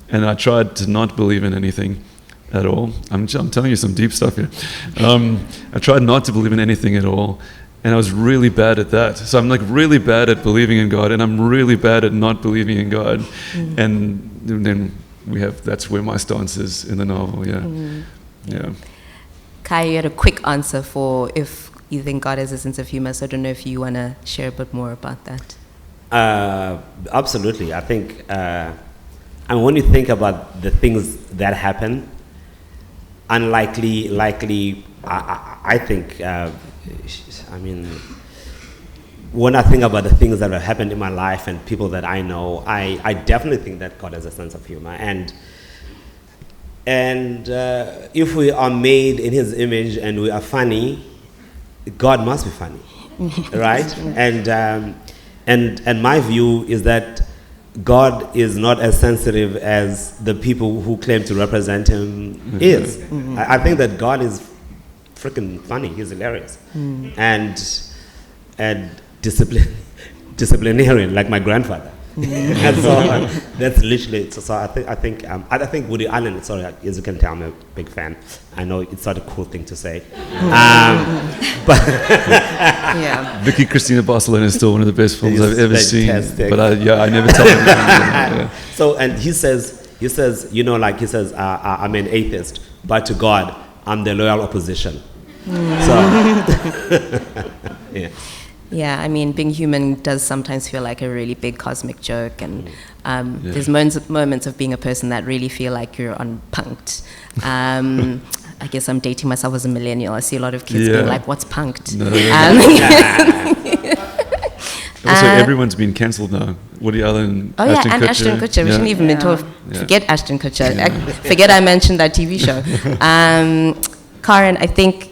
And I tried to not believe in anything at all. I'm telling you some deep stuff here. I tried not to believe in anything at all. And I was really bad at that. So I'm like really bad at believing in God, and I'm really bad at not believing in God. And then that's where my stance is in the novel, yeah. Yeah. Khaya, you had a quick answer for if you think God has a sense of humor, so I don't know if you want to share a bit more about that. Absolutely. I think, when you think about the things that happen, likely, I think, when I think about the things that have happened in my life and people that I know, I definitely think that God has a sense of humor. And if we are made in His image and we are funny, God must be funny, right? And my view is that God is not as sensitive as the people who claim to represent Him is. I think that God is freaking funny. He's hilarious, and disciplinarian, like my grandfather. And so that's literally. So I think Woody Allen. Sorry, as you can tell, I'm a big fan. I know it's not a cool thing to say, but Yeah. Vicky Cristina Barcelona is still one of the best films I've ever fantastic. seen. But I never tell him. Yeah. So, and he says, I'm an atheist, but to God, I'm the loyal opposition. So, yeah. Yeah, I mean, being human does sometimes feel like a really big cosmic joke, and there's moments of being a person that really feel like you're punked. I guess I'm dating myself as a millennial. I see a lot of kids being like, what's punked? No. Also, everyone's been cancelled now. Woody Allen, Ashton Kutcher. Ashton Kutcher. We shouldn't even been told. Forget Ashton Kutcher. Forget I mentioned that TV show. Karen, I think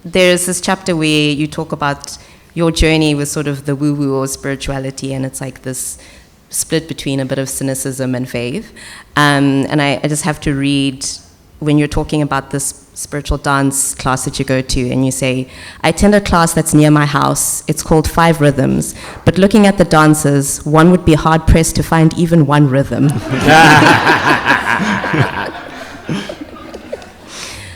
there's this chapter where you talk about your journey with sort of the woo-woo or spirituality, and it's like this split between a bit of cynicism and faith. And I just have to read, when you're talking about this spiritual dance class that you go to, and you say, I attend a class that's near my house. It's called 5 Rhythms. But looking at the dancers, one would be hard-pressed to find even one rhythm.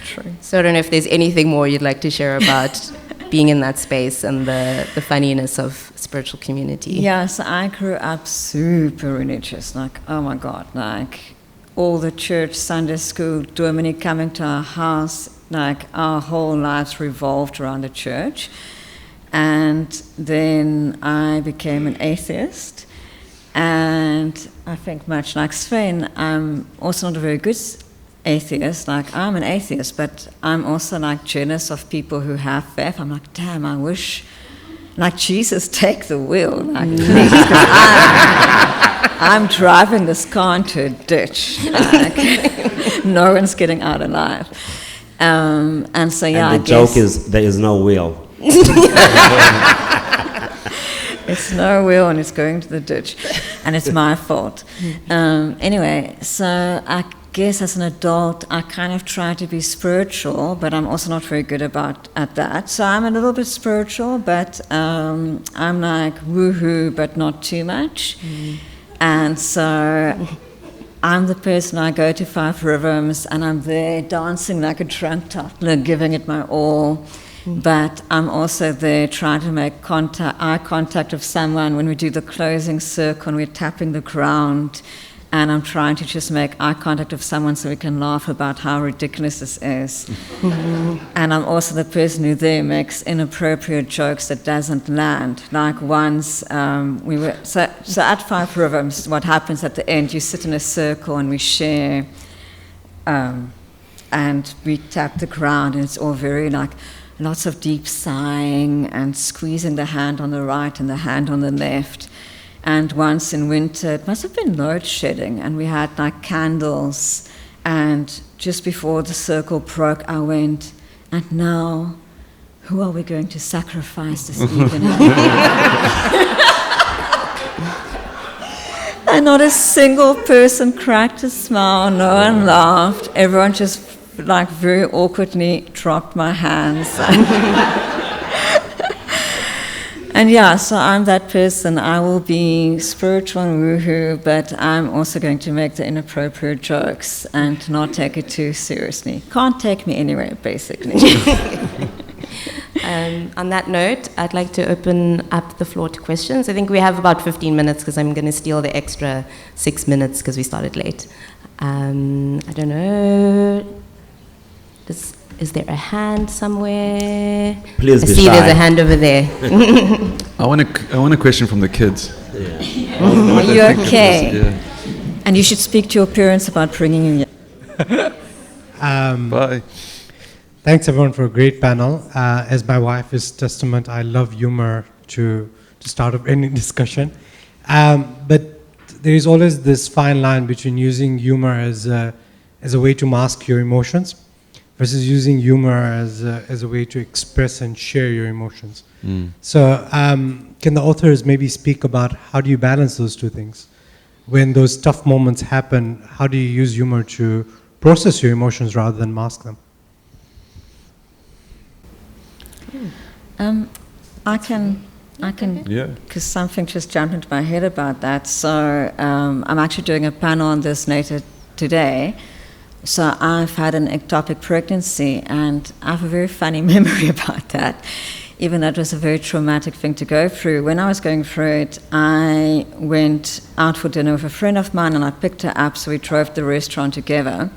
True. So I don't know if there's anything more you'd like to share about being in that space and the funniness of spiritual community. Yeah, so I grew up super religious, like, oh my God, like all the church, Sunday school, Dominic coming to our house, like our whole lives revolved around the church. And then I became an atheist. And I think much like Sven, I'm also not a very good atheist, like I'm an atheist, but I'm also like jealous of people who have faith. I'm like, damn, I wish, like, Jesus, take the wheel, like, please, 'cause I'm driving this car into a ditch. Like, no one's getting out alive. And so, yeah, and the joke is there is no wheel. It's no wheel and it's going to the ditch, and it's my fault. Anyway, so I guess as an adult, I kind of try to be spiritual, but I'm also not very good at that. So I'm a little bit spiritual, but I'm like woohoo, but not too much. And so I'm the person, I go to Five Rhythms and I'm there dancing like a drunk toddler, giving it my all. But I'm also there trying to make eye contact with someone when we do the closing circle and we're tapping the ground. And I'm trying to just make eye contact with someone so we can laugh about how ridiculous this is. And I'm also the person who there makes inappropriate jokes that doesn't land. Like once so at Five Rhythms, what happens at the end, you sit in a circle and we share, and we tap the ground, and it's all very like, lots of deep sighing and squeezing the hand on the right and the hand on the left. And once in winter, it must have been load shedding, and we had like candles. And just before the circle broke, I went, and now, who are we going to sacrifice this evening? And not a single person cracked a smile, no one laughed. Everyone just like very awkwardly dropped my hands. And yeah, so I'm that person. I will be spiritual and woohoo, but I'm also going to make the inappropriate jokes and not take it too seriously. Can't take me anywhere, basically. On that note, I'd like to open up the floor to questions. I think we have about 15 minutes because I'm going to steal the extra 6 minutes because we started late. I don't know. Is there a hand somewhere? Please be I see shy. there's a hand over there. I want a question from the kids. Are you okay? Yeah. And you should speak to your parents about bringing you here. Bye. Thanks everyone for a great panel. As my wife is testament, I love humor to start up any discussion. But there is always this fine line between using humor as a way to mask your emotions versus using humor as a way to express and share your emotions. So can the authors maybe speak about how do you balance those two things? When those tough moments happen, how do you use humor to process your emotions rather than mask them? I can, Yeah. because something just jumped into my head about that. So I'm actually doing a panel on this later today. So I've had an ectopic pregnancy, and I have a very funny memory about that, even though it was a very traumatic thing to go through. When I was going through it, I went out for dinner with a friend of mine, and I picked her up, so we drove to the restaurant together.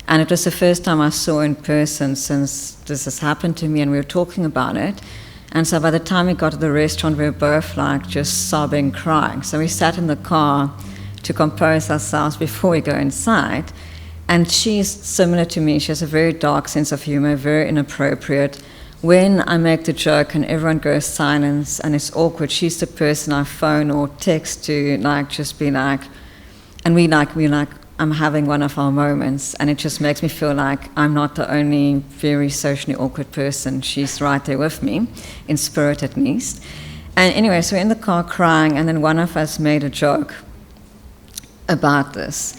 And it was the first time I saw her in person since this has happened to me, and we were talking about it. And so by the time we got to the restaurant, we were both like just sobbing, crying. So we sat in the car to compose ourselves before we go inside. And she's similar to me. She has a very dark sense of humor, very inappropriate. When I make the joke and everyone goes silent and it's awkward, she's the person I phone or text to, like, just be like, and we like, I'm having one of our moments, and it just makes me feel like I'm not the only very socially awkward person. She's right there with me, in spirit at least. And anyway, so we're in the car crying, and then one of us made a joke about this.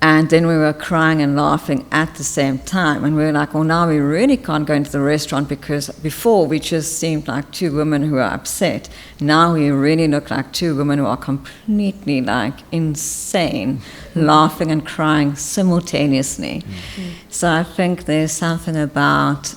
And then we were crying and laughing at the same time. And we were like, well, now we really can't go into the restaurant, because before we just seemed like two women who are upset. Now we really look like two women who are completely like insane, laughing and crying simultaneously. Mm-hmm. So I think there's something about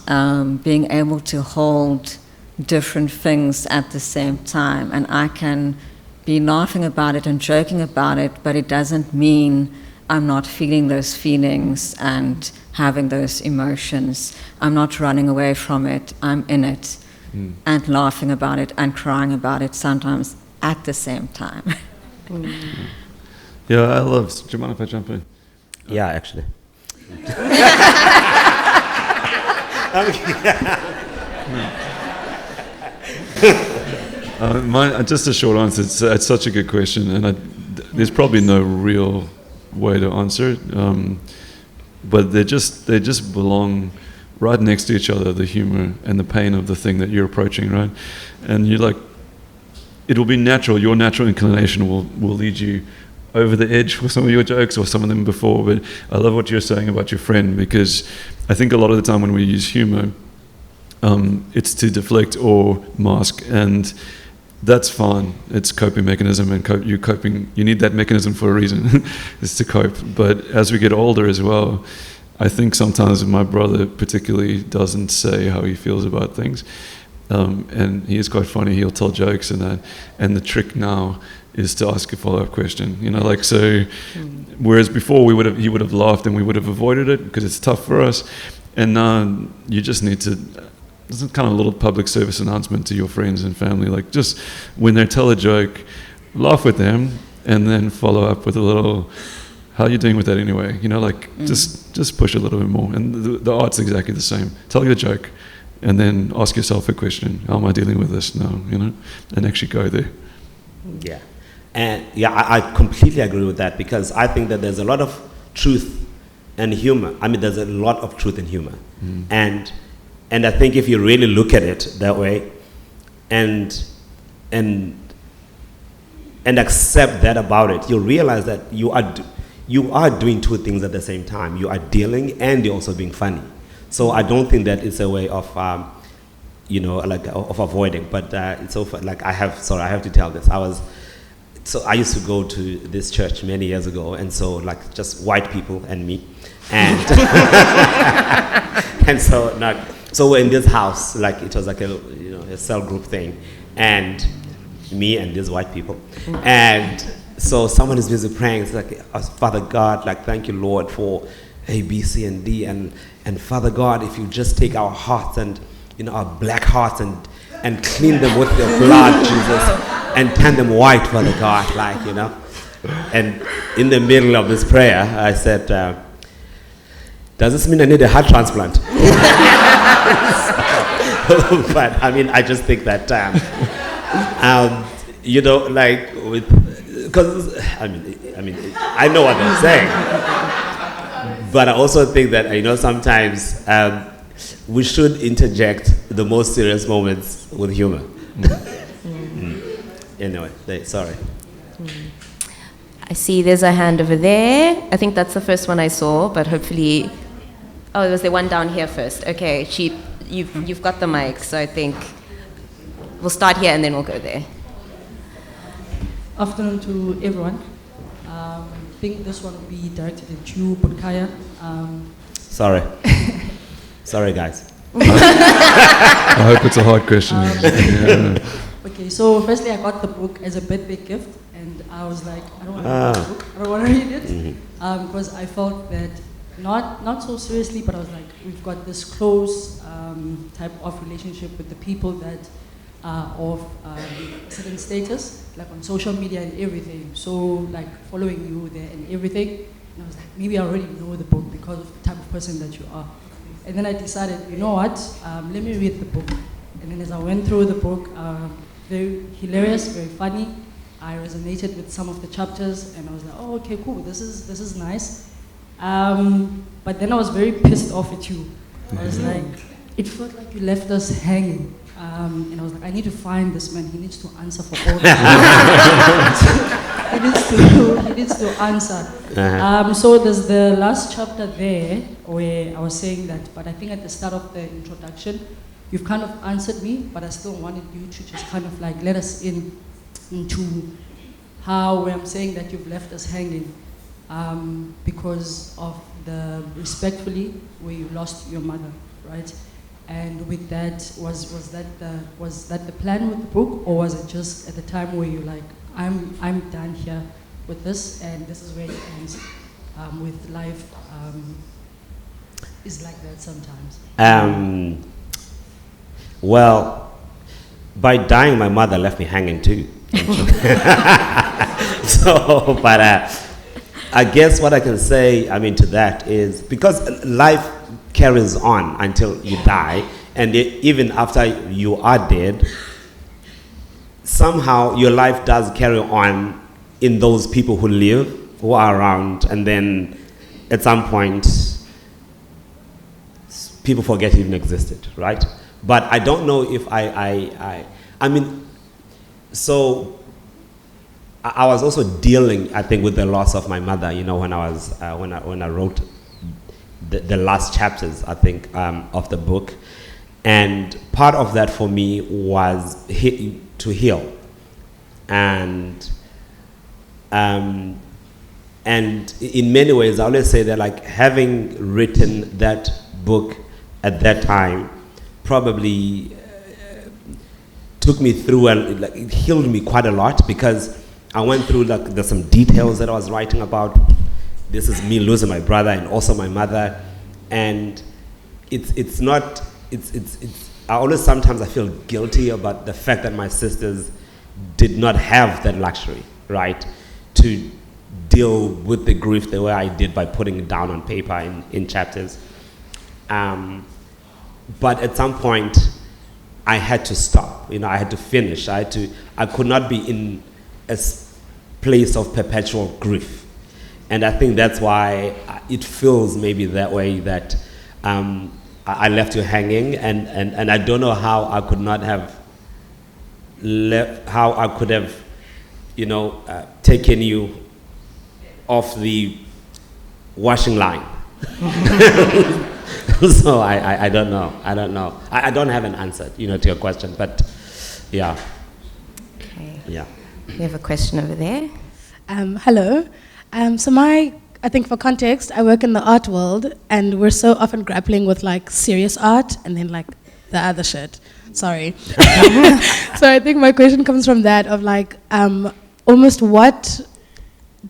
being able to hold different things at the same time. And I can be laughing about it and joking about it, but it doesn't mean I'm not feeling those feelings and having those emotions. I'm not running away from it. I'm in it and laughing about it and crying about it sometimes at the same time. Yeah, I love. Do you mind if I jump in? Yeah, actually. Just a short answer. It's such a good question, and there's probably no real way to answer it. But they just belong right next to each other. The humor and the pain of the thing that you're approaching, right? And you're like, it will be natural. Your natural inclination will lead you over the edge with some of your jokes, or some of them before. But I love what you're saying about your friend, because I think a lot of the time when we use humor, it's to deflect or mask, and that's fine. It's coping mechanism, and you're coping. You need that mechanism for a reason, is to cope. But as we get older as well, I think sometimes my brother particularly doesn't say how he feels about things, and he is quite funny. He'll tell jokes and that. And the trick now is to ask a follow-up question. You know, like so. Whereas before he would have laughed and we would have avoided it because it's tough for us, and now you just need to. There's a kind of little public service announcement to your friends and family, like just when they tell a joke, laugh with them, and then follow up with a little, how are you doing with that anyway? You know, like just push a little bit more. And the art's exactly the same. Tell your joke, and then ask yourself a question: how am I dealing with this now? You know, and actually go there. Yeah, and yeah, I completely agree with that, because I think that there's a lot of truth and humor. I mean, there's a lot of truth in humor, and I think if you really look at it that way, and accept that about it, you'll realize that you are doing two things at the same time. You are dealing and you're also being funny. So I don't think that it's a way of, of avoiding. But it's so like I have to tell this. I used to go to this church many years ago, and so like just white people and me, and and so we're in this house, like it was like a cell group thing, and me and these white people, and so someone is busy praying. It's like, Father God, like thank you Lord for A, B, C, and D, and Father God, if you just take our hearts and our black hearts and clean them with your blood, Jesus, and turn them white, Father God, And in the middle of this prayer, I said, does this mean I need a heart transplant? But I mean, I just think that, because I mean, I know what they're saying, but I also think that sometimes we should interject the most serious moments with humor. Anyway, sorry. I see there's a hand over there. I think that's the first one I saw, but hopefully... Oh, it was the one down here first. Okay, you've got the mic, so I think we'll start here and then we'll go there. Afternoon to everyone. I think this one will be directed at you, Khaya. Sorry. Sorry, guys. I hope it's a hard question. Okay, so firstly, I got the book as a birthday gift, and I was like, I don't want to read the book. I don't want to read it, because I felt that not so seriously, but I was like, we've got this close type of relationship with the people that are of certain status, like on social media and everything. So like following you there and everything, and I was like, maybe I already know the book because of the type of person that you are. And then I decided, you know what, let me read the book. And then as I went through the book, very hilarious, very funny. I resonated with some of the chapters, and I was like, oh, okay, cool, this is nice. But then I was very pissed off at you. I was like, it felt like you left us hanging. And I was like, I need to find this man. He needs to answer for all this. he needs to answer. So there's the last chapter there where I was saying that, but I think at the start of the introduction, you've kind of answered me, but I still wanted you to just kind of like let us into where I'm saying that you've left us hanging because of the respectfully where you lost your mother, right? And with that, was that the plan with the book, or was it just at the time where you're like, I'm done here with this, and this is where it ends? With life is like that sometimes. Well, by dying, my mother left me hanging too. So, but I guess what I can say, I mean, to that is because life carries on until you die, and even after you are dead, somehow your life does carry on in those people who live, who are around, and then at some point, people forget it even existed, right? But I don't know if I mean, so I was also dealing, I think, with the loss of my mother, you know, when I was, when I wrote the last chapters, I think, of the book. And part of that for me was to heal. And in many ways, I always say that, like, having written that book at that time probably took me through and, like, it healed me quite a lot, because I went through, like, there's some details that I was writing about. This is me losing my brother and also my mother, and it's not. I always sometimes I feel guilty about the fact that my sisters did not have that luxury, right, to deal with the grief the way I did by putting it down on paper in chapters. But at some point, I had to stop. You know, I had to finish. I could not be in a place of perpetual grief. And I think that's why it feels maybe that way, that I left you hanging, and I don't know how I could not have how I could have, you know, taken you off the washing line. So I don't know. I don't have an answer, you know, to your question, but yeah. Okay. Yeah. We have a question over there. Hello. So I think for context, I work in the art world, and we're so often grappling with, like, serious art and then, like, the other shit. Sorry. So I think my question comes from that of, like, almost what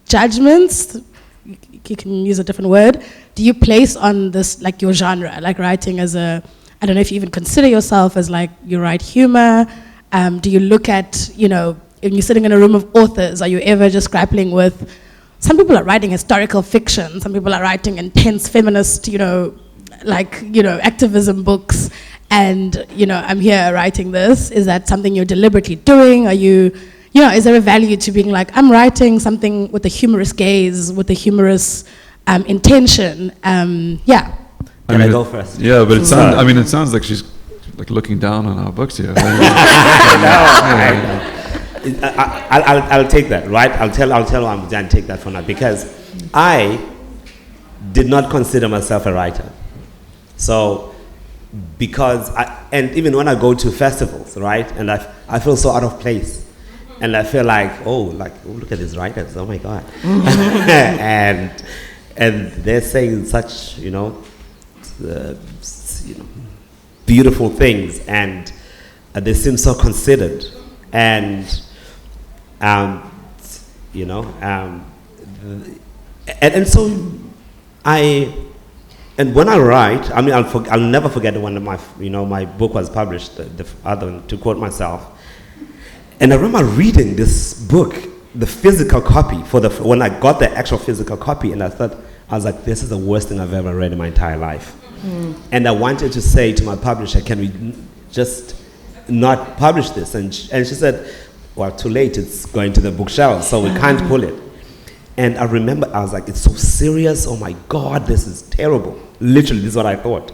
judgments, you can use a different word, do you place on this, like, your genre, like writing as a, I don't know if you even consider yourself as, like, you write humor. Do you look at, you know, when you're sitting in a room of authors, are you ever just grappling with, some people are writing historical fiction, some people are writing intense feminist, you know, like, you know, activism books, and, you know, I'm here writing this. Is that something you're deliberately doing? Are you know, is there a value to being like, I'm writing something with a humorous gaze, with a humorous intention? Yeah. Can I go first? Yeah, but it sounds like she's, like, looking down on our books here. I'll take that, right? I'll tell I'm going to take that for now, because I did not consider myself a writer. So, because and even when I go to festivals, right, and I feel so out of place, and I feel like, oh, look at these writers, oh my God, and they're saying such, you know, beautiful things, and they seem so considered, and you know, and so and when I write, I mean, I'll never forget when my book was published, the other one, to quote myself. And I remember reading this book, the physical copy, when I got the actual physical copy, and I was like, this is the worst thing I've ever read in my entire life. And I wanted to say to my publisher, can we just not publish this? And she said, well, too late, it's going to the bookshelf, so we can't pull it. And I remember, I was like, it's so serious, oh my God, this is terrible. Literally, this is what I thought.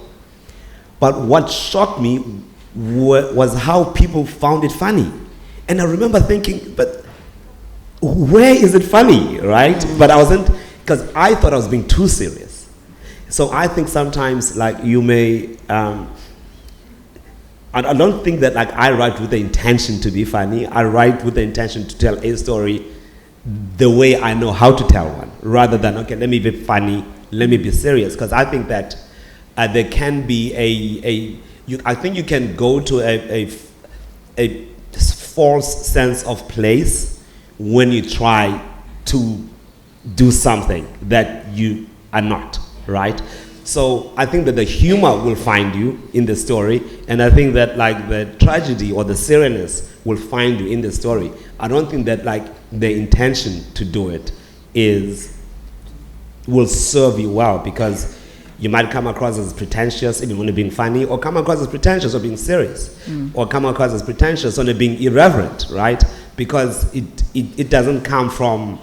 But what shocked me was how people found it funny. And I remember thinking, but where is it funny, right? But I wasn't, because I thought I was being too serious. So I think sometimes, like, you may, I don't think that, like, I write with the intention to be funny. I write with the intention to tell a story the way I know how to tell one, rather than, okay, let me be funny, let me be serious. Because I think that there can be I think you can go to a false sense of place when you try to do something that you are not, right? So I think that the humor will find you in the story, and I think that, like, the tragedy or the seriousness will find you in the story. I don't think that, like, the intention to do it is will serve you well, because you might come across as pretentious even only being funny, or come across as pretentious or being serious, or come across as pretentious only being irreverent, right? Because it doesn't come from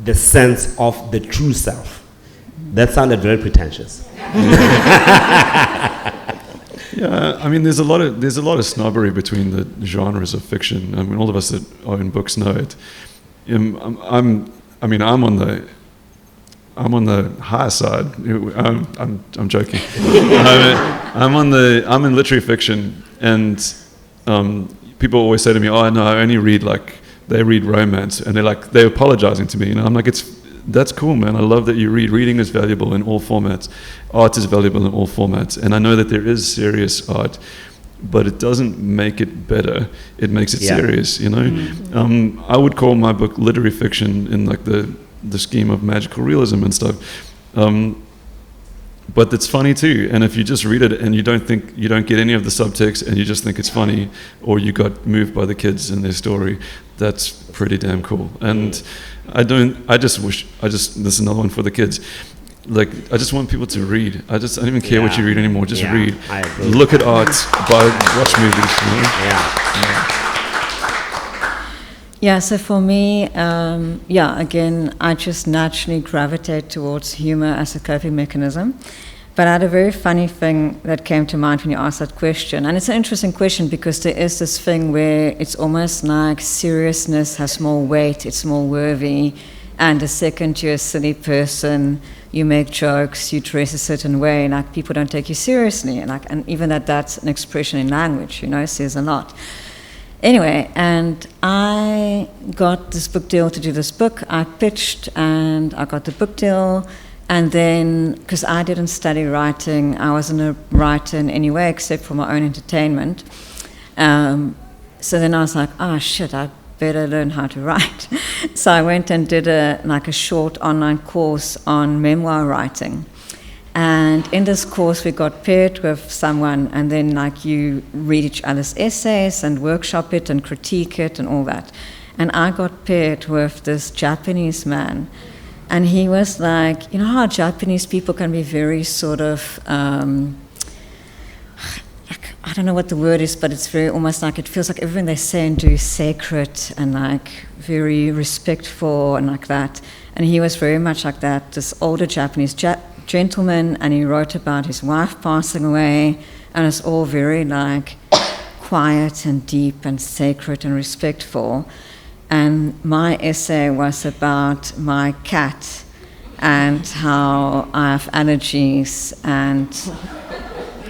the sense of the true self. That sounded very pretentious. Yeah, I mean, there's a lot of snobbery between the genres of fiction. I mean, all of us that are in books know it. I'm on the higher side. I'm joking. I'm in literary fiction, and people always say to me, "Oh no, I only read they read romance," and they're apologizing to me. And I'm like, that's cool, man. I love that you read. Reading is valuable in all formats. Art is valuable in all formats, and I know that there is serious art, but it doesn't make it better. It makes it serious, you know. I would call my book literary fiction in the scheme of magical realism and stuff, but it's funny too. And if you just read it and you don't get any of the subtext, and you just think it's funny, or you got moved by the kids and their story, that's pretty damn cool. And this is another one for the kids. I just want people to read. I don't even care what you read anymore. Just read. I agree. Look at art. Watch movies. You know? Yeah, so for me, again, I just naturally gravitate towards humor as a coping mechanism. But I had a very funny thing that came to mind when you asked that question. And it's an interesting question, because there is this thing where it's almost like seriousness has more weight, it's more worthy. And the second you're a silly person, you make jokes, you dress a certain way, people don't take you seriously. And even that's an expression in language, says a lot. Anyway, and I got this book deal to do this book. I pitched and I got the book deal. And then, because I didn't study writing, I wasn't a writer in any way except for my own entertainment. So then I was like, oh shit, I better learn how to write. So I went and did a short online course on memoir writing. And in this course, we got paired with someone, and then you read each other's essays and workshop it and critique it and all that. And I got paired with this Japanese man. And he was like, you know how Japanese people can be very sort of, I don't know what the word is, but it's very almost like it feels like everything they say and do is sacred and very respectful and like that. And he was very much like that, this older Japanese gentleman, and he wrote about his wife passing away, and it's all very quiet and deep and sacred and respectful. And my essay was about my cat and how I have allergies, and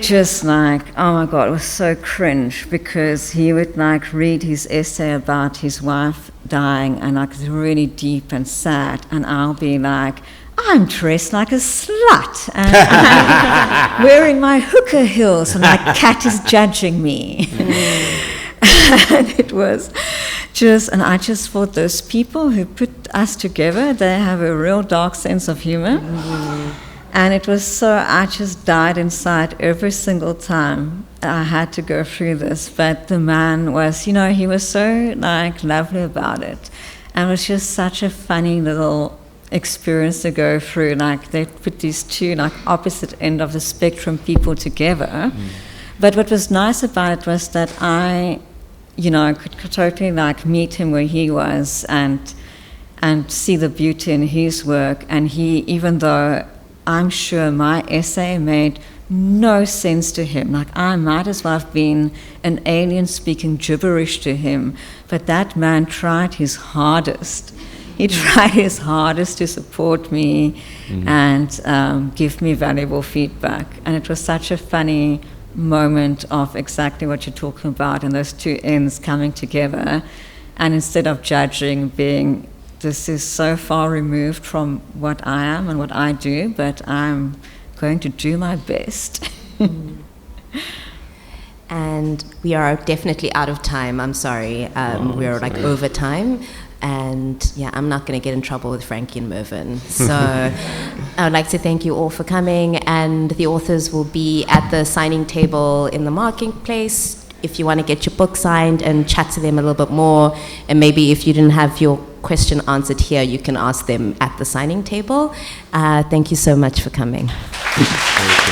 just oh my God, it was so cringe, because he would read his essay about his wife dying and it's really deep and sad, and I'll be I'm dressed like a slut and I'm wearing my hooker heels and my cat is judging me. And it was and I just thought those people who put us together, they have a real dark sense of humor. And it was I just died inside every single time I had to go through this. But the man was, he was so lovely about it. And it was just such a funny little experience to go through. They put these two opposite end of the spectrum people together. But what was nice about it was that I could totally meet him where he was and see the beauty in his work. And he, even though I'm sure my essay made no sense to him, I might as well have been an alien speaking gibberish to him, but that man tried his hardest. He tried his hardest to support me and give me valuable feedback. And it was such a funny moment of exactly what you're talking about, and those two ends coming together, and instead of judging, being, this is so far removed from what I am and what I do, but I'm going to do my best. And we are definitely out of time. I'm sorry. We're over time. And I'm not going to get in trouble with Frankie and Mervyn. So I would like to thank you all for coming. And the authors will be at the signing table in the marketplace if you want to get your book signed and chat to them a little bit more. And maybe if you didn't have your question answered here, you can ask them at the signing table. Thank you so much for coming. Thank you.